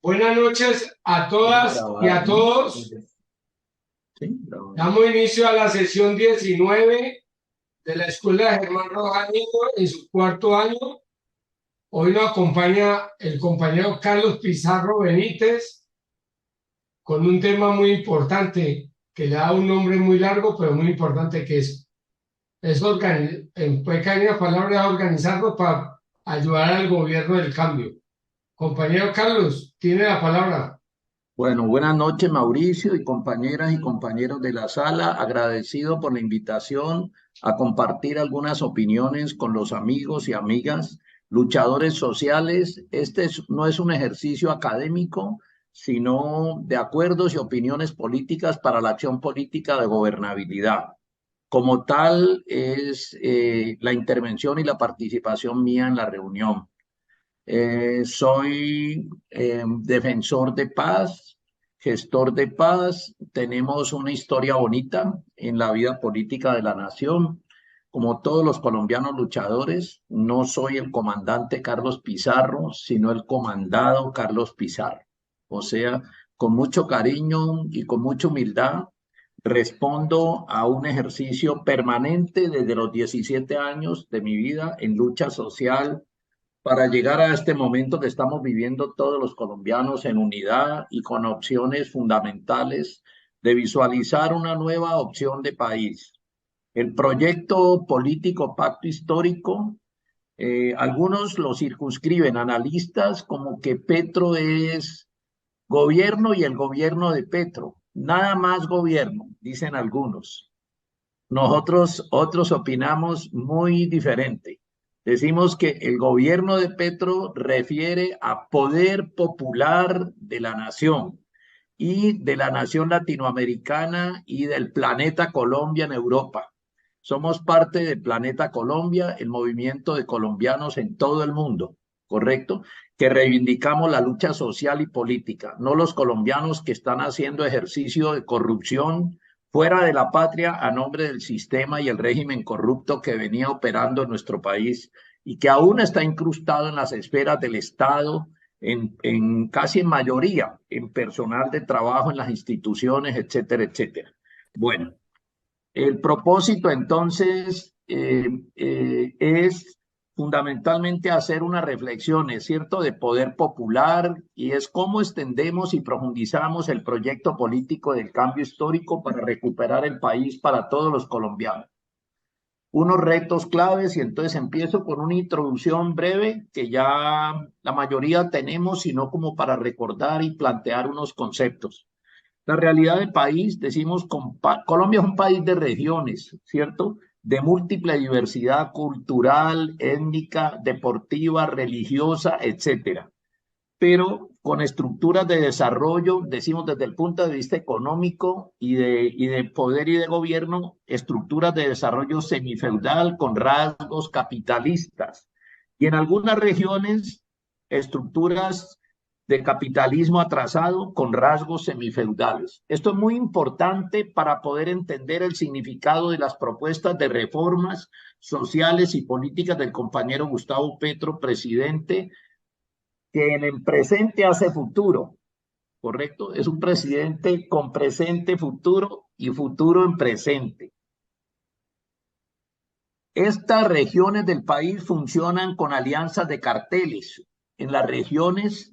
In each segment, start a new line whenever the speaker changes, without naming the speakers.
Buenas noches a
Toca
todas y
grabar,
a
¿no?
todos.
Sí, grabando.
Damos inicio a la sesión 19 de la Escuela de Germán Rojas Niño en su cuarto año. Hoy nos acompaña el compañero Carlos Pizarro Benítez con un tema muy importante que le da un nombre muy largo, pero muy importante que en pequeñas palabras, organizarlo para ayudar al gobierno del cambio. Compañero Carlos, tiene la palabra.
Bueno, buenas noches, Mauricio y compañeras y compañeros de la sala. Agradecido por la invitación a compartir algunas opiniones con los amigos y amigas, luchadores sociales. No es un ejercicio académico, sino de acuerdos y opiniones políticas para la acción política de gobernabilidad. Como tal, es la intervención y la participación mía en la reunión. Soy defensor de paz, gestor de paz. Tenemos una historia bonita en la vida política de la nación. Como todos los colombianos luchadores, no soy el comandante Carlos Pizarro, sino el comandado Carlos Pizarro. O sea, con mucho cariño y con mucha humildad, respondo a un ejercicio permanente desde los 17 años de mi vida en lucha social para llegar a este momento que estamos viviendo todos los colombianos en unidad y con opciones fundamentales de visualizar una nueva opción de país. El proyecto político Pacto Histórico, algunos lo circunscriben, analistas, como que Petro es gobierno y el gobierno de Petro. Nada más gobierno, dicen algunos. Nosotros, otros opinamos muy diferente. Decimos que el gobierno de Petro refiere a poder popular de la nación y de la nación latinoamericana y del planeta Colombia en Europa. Somos parte del planeta Colombia, el movimiento de colombianos en todo el mundo, ¿correcto? Que reivindicamos la lucha social y política, no los colombianos que están haciendo ejercicio de corrupción fuera de la patria a nombre del sistema y el régimen corrupto que venía operando en nuestro país y que aún está incrustado en las esferas del Estado, casi en mayoría, en personal de trabajo en las instituciones, etcétera, etcétera. Bueno, el propósito entonces es fundamentalmente hacer una reflexión, es cierto, de poder popular y es cómo extendemos y profundizamos el proyecto político del cambio histórico para recuperar el país para todos los colombianos. Unos retos claves y entonces empiezo con una introducción breve que ya la mayoría tenemos, sino como para recordar y plantear unos conceptos. La realidad del país, decimos, Colombia es un país de regiones, ¿cierto? De múltiple diversidad cultural, étnica, deportiva, religiosa, etcétera. Pero con estructuras de desarrollo, decimos desde el punto de vista económico y de poder y de gobierno, estructuras de desarrollo semifeudal con rasgos capitalistas. Y en algunas regiones, estructuras de capitalismo atrasado con rasgos semifeudales. Esto es muy importante para poder entender el significado de las propuestas de reformas sociales y políticas del compañero Gustavo Petro, presidente, que en el presente hace futuro, ¿correcto? Es un presidente con presente, futuro y futuro en presente. Estas regiones del país funcionan con alianzas de carteles. En las regiones,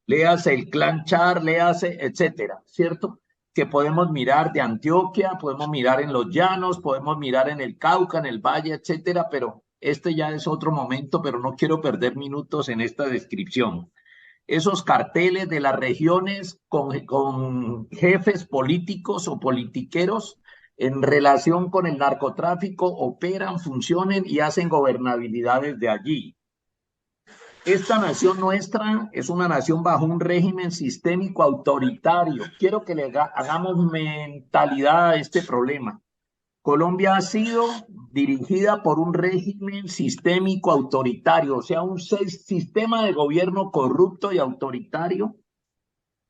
léase el clan Char, léase, etcétera, ¿cierto? Que podemos mirar de Antioquia, podemos mirar en los llanos, podemos mirar en el Cauca, en el Valle, etcétera, pero este ya es otro momento, pero no quiero perder minutos en esta descripción. Esos carteles de las regiones con jefes políticos o politiqueros en relación con el narcotráfico operan, funcionan y hacen gobernabilidad desde allí. Esta nación nuestra es una nación bajo un régimen sistémico autoritario. Quiero que le hagamos mentalidad a este problema. Colombia ha sido dirigida por un régimen sistémico autoritario, o sea, un sistema de gobierno corrupto y autoritario,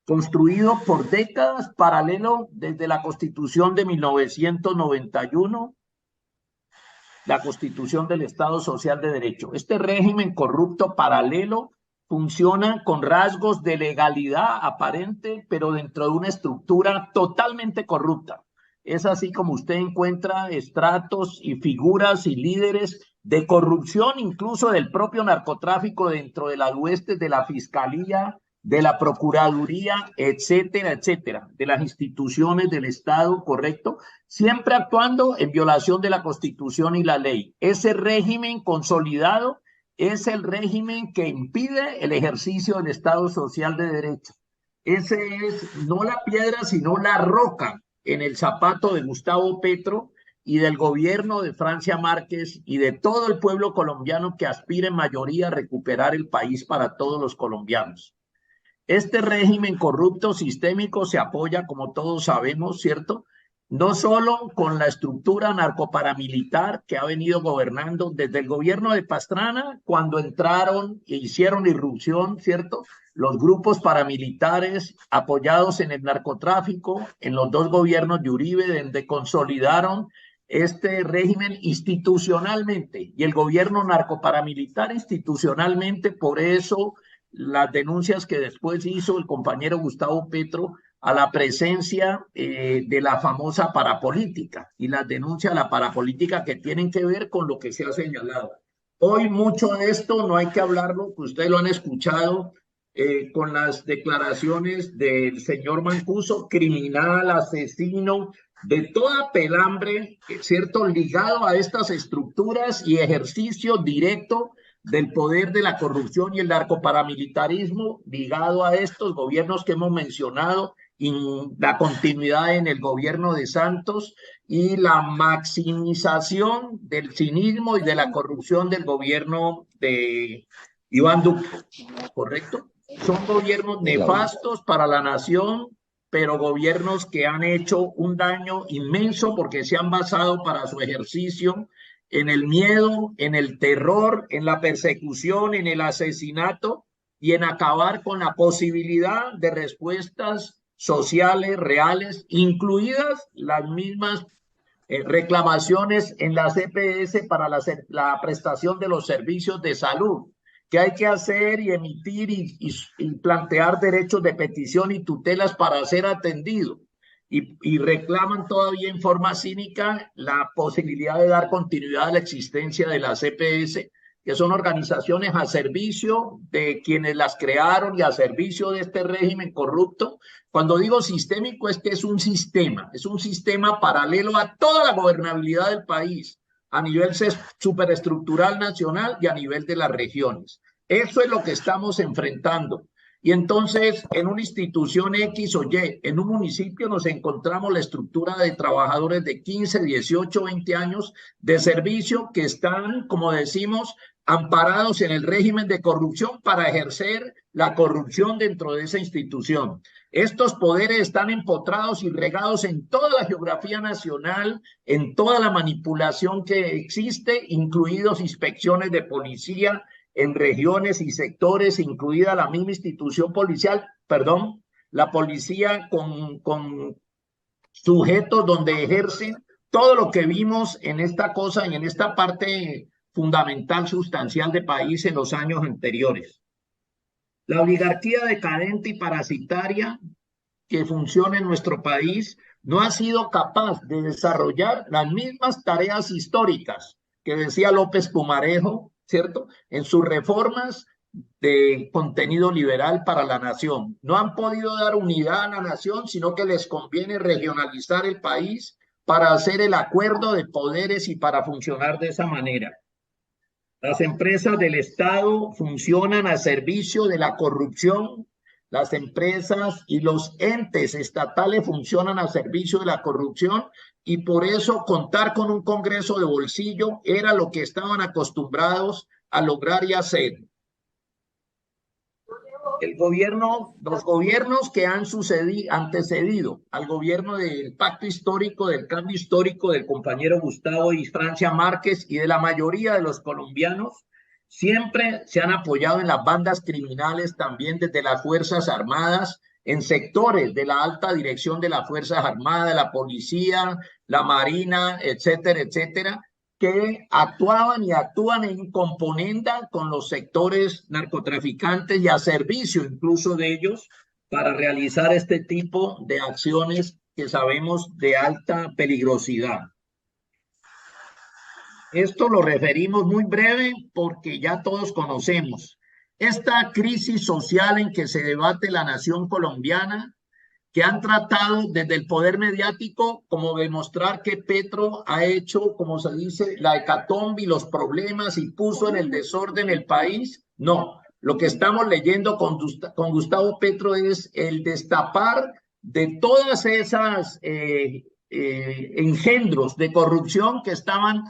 construido por décadas paralelo desde la Constitución de 1991, la Constitución del Estado Social de Derecho. Este régimen corrupto paralelo funcionan con rasgos de legalidad aparente, pero dentro de una estructura totalmente corrupta. Es así como usted encuentra estratos y figuras y líderes de corrupción, incluso del propio narcotráfico dentro de las huestes de la Fiscalía, de la Procuraduría, etcétera, etcétera, de las instituciones del Estado, correcto, siempre actuando en violación de la Constitución y la ley. Ese régimen consolidado es el régimen que impide el ejercicio del Estado social de derecho. Ese es no la piedra, sino la roca en el zapato de Gustavo Petro y del gobierno de Francia Márquez y de todo el pueblo colombiano que aspira en mayoría a recuperar el país para todos los colombianos. Este régimen corrupto sistémico se apoya, como todos sabemos, ¿cierto? No solo con la estructura narcoparamilitar que ha venido gobernando desde el gobierno de Pastrana, cuando entraron e hicieron irrupción, ¿cierto? Los grupos paramilitares apoyados en el narcotráfico, en los dos gobiernos de Uribe, donde consolidaron este régimen institucionalmente y el gobierno narcoparamilitar institucionalmente. Por eso las denuncias que después hizo el compañero Gustavo Petro a la presencia de la famosa parapolítica y las denuncias a la parapolítica que tienen que ver con lo que se ha señalado. Hoy mucho de esto no hay que hablarlo, que ustedes lo han escuchado con las declaraciones del señor Mancuso, criminal, asesino, de toda pelambre, ¿cierto?, ligado a estas estructuras y ejercicio directo del poder de la corrupción y el narcoparamilitarismo ligado a estos gobiernos que hemos mencionado, y la continuidad en el gobierno de Santos y la maximización del cinismo y de la corrupción del gobierno de Iván Duque, ¿correcto? Son gobiernos nefastos para la nación, pero gobiernos que han hecho un daño inmenso porque se han basado para su ejercicio en el miedo, en el terror, en la persecución, en el asesinato y en acabar con la posibilidad de respuestas sociales reales, incluidas las mismas reclamaciones en la CPS para la prestación de los servicios de salud, que hay que hacer y emitir y plantear derechos de petición y tutelas para ser atendido. Y reclaman todavía en forma cínica la posibilidad de dar continuidad a la existencia de la CPS, que son organizaciones a servicio de quienes las crearon y a servicio de este régimen corrupto. Cuando digo sistémico es que es un sistema paralelo a toda la gobernabilidad del país, a nivel superestructural nacional y a nivel de las regiones. Eso es lo que estamos enfrentando. Y entonces, en una institución X o Y, en un municipio nos encontramos la estructura de trabajadores de 15, 18, 20 años de servicio que están, como decimos, amparados en el régimen de corrupción para ejercer la corrupción dentro de esa institución. Estos poderes están empotrados y regados en toda la geografía nacional, en toda la manipulación que existe, incluidos inspecciones de policía en regiones y sectores, incluida la misma institución policial, la policía con sujetos donde ejercen todo lo que vimos en esta cosa y en esta parte fundamental, sustancial de país en los años anteriores. La oligarquía decadente y parasitaria que funciona en nuestro país no ha sido capaz de desarrollar las mismas tareas históricas que decía López Pumarejo, ¿cierto?, en sus reformas de contenido liberal para la nación. No han podido dar unidad a la nación, sino que les conviene regionalizar el país para hacer el acuerdo de poderes y para funcionar de esa manera. Las empresas del Estado funcionan a servicio de la corrupción. Las empresas y los entes estatales funcionan a servicio de la corrupción y por eso contar con un Congreso de bolsillo era lo que estaban acostumbrados a lograr y hacer. Los gobiernos que han antecedido al gobierno del pacto histórico, del cambio histórico del compañero Gustavo y Francia Márquez y de la mayoría de los colombianos, siempre se han apoyado en las bandas criminales, también desde las Fuerzas Armadas, en sectores de la alta dirección de las Fuerzas Armadas, la policía, la marina, etcétera, etcétera, que actuaban y actúan en componenda con los sectores narcotraficantes y a servicio incluso de ellos para realizar este tipo de acciones que sabemos de alta peligrosidad. Esto lo referimos muy breve porque ya todos conocemos esta crisis social en que se debate la nación colombiana, que han tratado desde el poder mediático como demostrar que Petro ha hecho, como se dice, la hecatombe y los problemas y puso en el desorden el país. No, lo que estamos leyendo con Gustavo Petro es el destapar de todas esas engendros de corrupción que estaban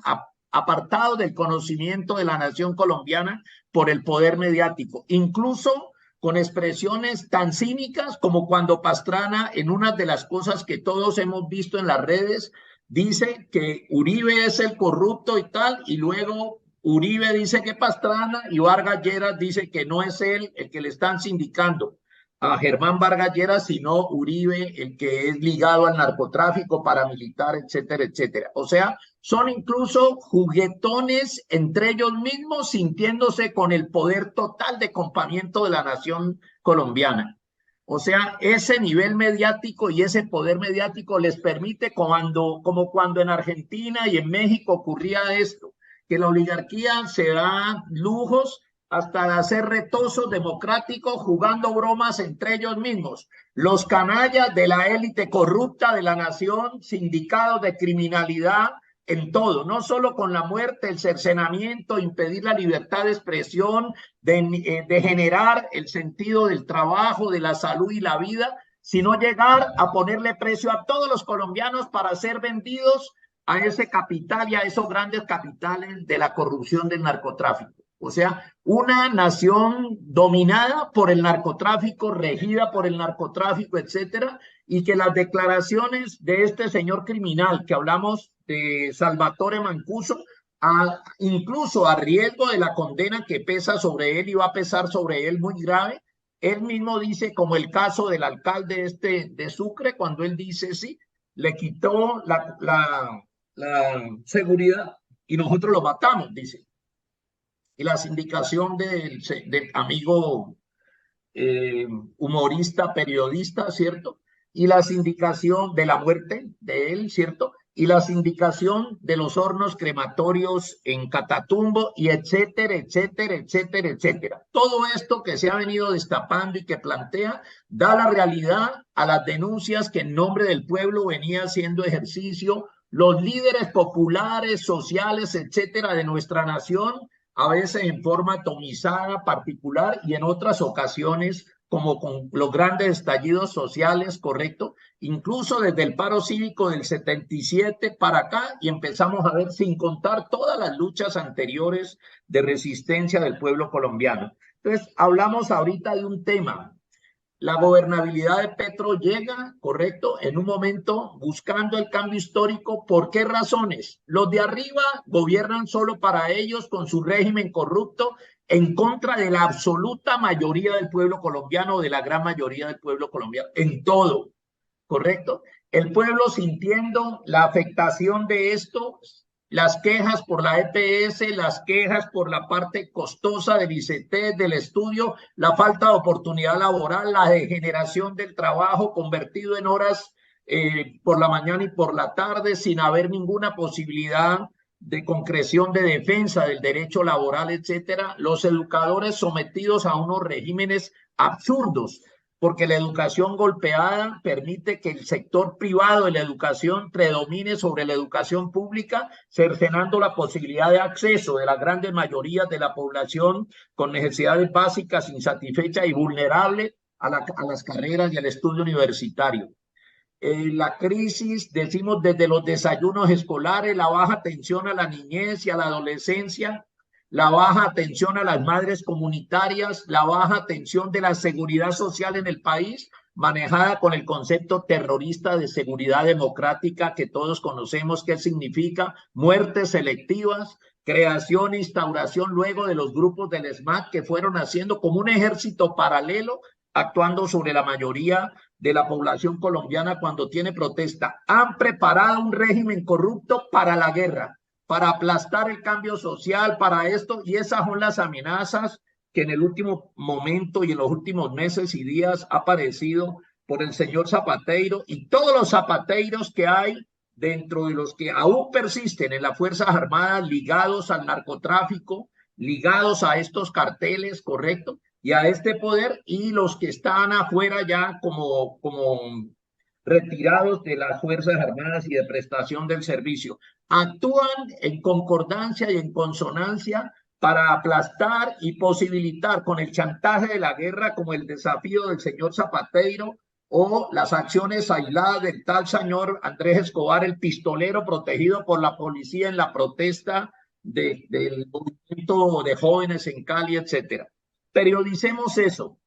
apartados del conocimiento de la nación colombiana por el poder mediático, incluso con expresiones tan cínicas como cuando Pastrana, en una de las cosas que todos hemos visto en las redes, dice que Uribe es el corrupto y tal, y luego Uribe dice que Pastrana y Vargas Lleras dice que no es él el que le están sindicando a Germán Vargas Lleras, sino Uribe, el que es ligado al narcotráfico, paramilitar, etcétera, etcétera. O sea, son incluso juguetones entre ellos mismos, sintiéndose con el poder total de compamiento de la nación colombiana. O sea, ese nivel mediático y ese poder mediático les permite, como cuando en Argentina y en México ocurría esto, que la oligarquía se da lujos hasta hacer retosos democráticos jugando bromas entre ellos mismos. Los canallas de la élite corrupta de la nación, sindicados de criminalidad en todo, no solo con la muerte, el cercenamiento, impedir la libertad de expresión, de generar el sentido del trabajo, de la salud y la vida, sino llegar a ponerle precio a todos los colombianos para ser vendidos a ese capital y a esos grandes capitales de la corrupción del narcotráfico. O sea, una nación dominada por el narcotráfico, regida por el narcotráfico, etcétera, y que las declaraciones de este señor criminal que hablamos de Salvatore Mancuso, incluso a riesgo de la condena que pesa sobre él y va a pesar sobre él muy grave, él mismo dice, como el caso del alcalde de Sucre, cuando él dice, sí, le quitó la seguridad y nosotros lo matamos, dice. Y la sindicación del amigo humorista, periodista, ¿cierto? Y la sindicación de la muerte de él, ¿cierto? Y la sindicación de los hornos crematorios en Catatumbo y etcétera, etcétera, etcétera, etcétera. Todo esto que se ha venido destapando y que plantea da la realidad a las denuncias que en nombre del pueblo venía haciendo ejercicio los líderes populares, sociales, etcétera, de nuestra nación, a veces en forma atomizada, particular, y en otras ocasiones como con los grandes estallidos sociales, correcto, incluso desde el paro cívico del 77 para acá, y empezamos a ver, sin contar todas las luchas anteriores de resistencia del pueblo colombiano. Entonces, hablamos ahorita de un tema. La gobernabilidad de Petro llega, correcto, en un momento buscando el cambio histórico. ¿Por qué razones? Los de arriba gobiernan solo para ellos con su régimen corrupto en contra de la absoluta mayoría del pueblo colombiano, de la gran mayoría del pueblo colombiano, en todo, correcto. El pueblo sintiendo la afectación de esto, las quejas por la EPS, las quejas por la parte costosa del ICT, del estudio, la falta de oportunidad laboral, la degeneración del trabajo convertido en horas por la mañana y por la tarde, sin haber ninguna posibilidad de concreción de defensa del derecho laboral, etcétera. Los educadores sometidos a unos regímenes absurdos, porque la educación golpeada permite que el sector privado de la educación predomine sobre la educación pública, cercenando la posibilidad de acceso de las grandes mayorías de la población con necesidades básicas, insatisfechas y vulnerables a las carreras y al estudio universitario. La crisis, decimos, desde los desayunos escolares, la baja atención a la niñez y a la adolescencia, la baja atención a las madres comunitarias, la baja atención de la seguridad social en el país, manejada con el concepto terrorista de seguridad democrática que todos conocemos qué significa, muertes selectivas, creación e instauración luego de los grupos del ESMAD que fueron haciendo como un ejército paralelo, actuando sobre la mayoría de la población colombiana cuando tiene protesta. Han preparado un régimen corrupto para la guerra, para aplastar el cambio social, para esto, y esas son las amenazas que en el último momento y en los últimos meses y días ha aparecido por el señor Zapatero y todos los zapateiros que hay dentro de los que aún persisten en las Fuerzas Armadas ligados al narcotráfico, ligados a estos carteles, ¿correcto? Y a este poder, y los que están afuera ya como retirados de las Fuerzas Armadas y de prestación del servicio. Actúan en concordancia y en consonancia para aplastar y posibilitar con el chantaje de la guerra, como el desafío del señor Zapatero, o las acciones aisladas del tal señor Andrés Escobar, el pistolero protegido por la policía en la protesta del movimiento de jóvenes en Cali, etcétera. Periodicemos eso.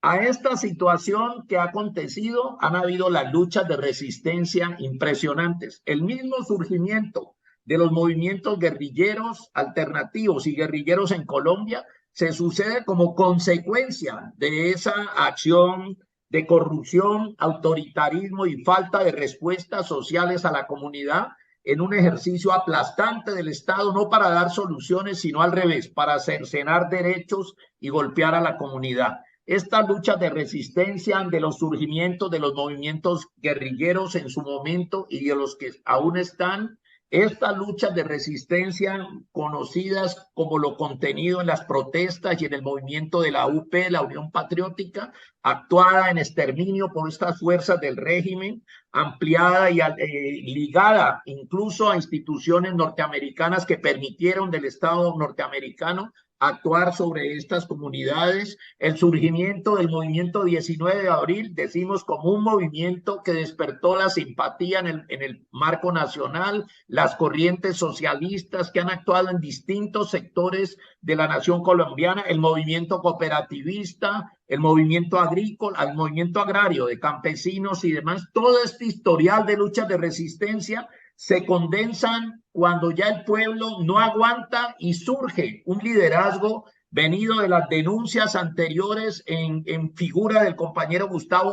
A esta situación que ha acontecido han habido las luchas de resistencia impresionantes. El mismo surgimiento de los movimientos guerrilleros alternativos y guerrilleros en Colombia se sucede como consecuencia de esa acción de corrupción, autoritarismo y falta de respuestas sociales a la comunidad en un ejercicio aplastante del Estado, no para dar soluciones, sino al revés, para cercenar derechos y golpear a la comunidad. Estas luchas de resistencia de los surgimientos de los movimientos guerrilleros en su momento y de los que aún están, estas luchas de resistencia conocidas como lo contenido en las protestas y en el movimiento de la UP, la Unión Patriótica, actuada en exterminio por estas fuerzas del régimen, ampliada y ligada incluso a instituciones norteamericanas que permitieron del Estado norteamericano actuar sobre estas comunidades, el surgimiento del movimiento 19 de abril, decimos como un movimiento que despertó la simpatía en el marco nacional, las corrientes socialistas que han actuado en distintos sectores de la nación colombiana, el movimiento cooperativista, el movimiento agrícola, el movimiento agrario de campesinos y demás, todo este historial de luchas de resistencia se condensan cuando ya el pueblo no aguanta y surge un liderazgo venido de las denuncias anteriores en figura del compañero Gustavo